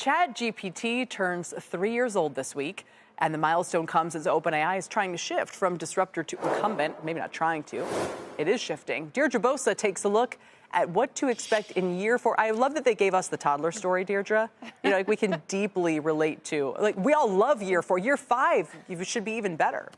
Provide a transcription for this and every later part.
ChatGPT turns 3 years old this week, and the milestone comes as OpenAI is trying to shift from disruptor to incumbent. Maybe not trying to. It is shifting. Deirdre Bosa takes a look at what to expect in year 4. I love that they gave us the toddler story, Deirdre. You know, like we can deeply relate to. Like, we all love year 4. Year 5, you should be even better.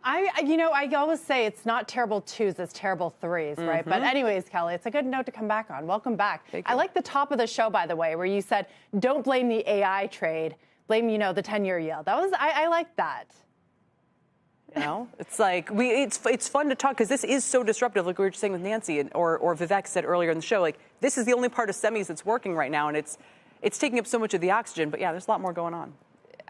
I always say it's not terrible 2s, it's terrible 3s, right? But anyways, Kelly, it's a good note to come back on. Welcome back. I like the top of the show, by the way, where you said, don't blame the AI trade, blame, the 10-year yield. I like that. You know, it's like it's fun to talk because this is so disruptive. Like we were just saying with Nancy or Vivek said earlier in the show, like this is the only part of semis that's working right now, and it's taking up so much of the oxygen. But yeah, there's a lot more going on.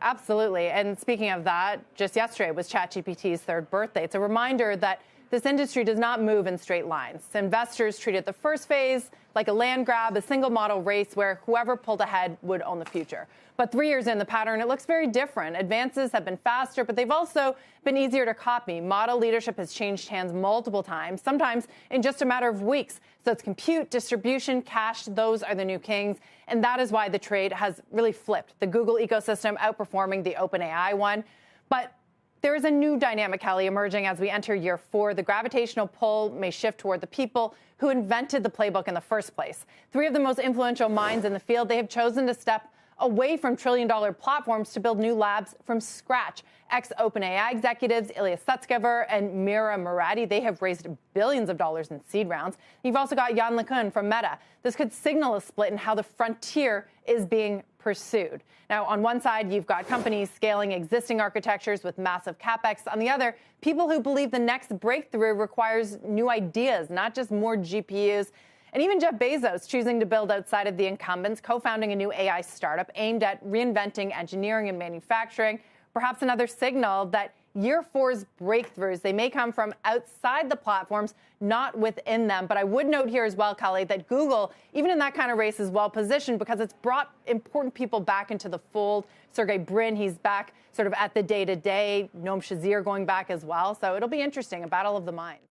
Absolutely. And speaking of that, just yesterday was ChatGPT's 3rd birthday. It's a reminder that this industry does not move in straight lines. Investors treated the first phase like a land grab, a single model race where whoever pulled ahead would own the future. But 3 years in, the pattern, it looks very different. Advances have been faster, but they've also been easier to copy. Model leadership has changed hands multiple times, sometimes in just a matter of weeks. So it's compute, distribution, cache, those are the new kings. And that is why the trade has really flipped. The Google ecosystem outperforming the OpenAI one. But there is a new dynamic, Kelly, emerging as we enter year 4. The gravitational pull may shift toward the people who invented the playbook in the first place. 3 of the most influential minds in the field, they have chosen to step away from trillion-dollar platforms to build new labs from scratch. Ex-OpenAI executives Ilya Sutskever and Mira Murati, they have raised billions of dollars in seed rounds. You've also got Jan LeCun from Meta. This could signal a split in how the frontier is being pursued. Now, on one side, you've got companies scaling existing architectures with massive capex. On the other, people who believe the next breakthrough requires new ideas, not just more GPUs. And even Jeff Bezos choosing to build outside of the incumbents, co-founding a new AI startup aimed at reinventing engineering and manufacturing. Perhaps another signal that year 4's breakthroughs, they may come from outside the platforms, not within them. But I would note here as well, Kelly, that Google, even in that kind of race, is well positioned because it's brought important people back into the fold. Sergey Brin, he's back sort of at the day-to-day. Noam Shazir going back as well. So it'll be interesting, a battle of the minds.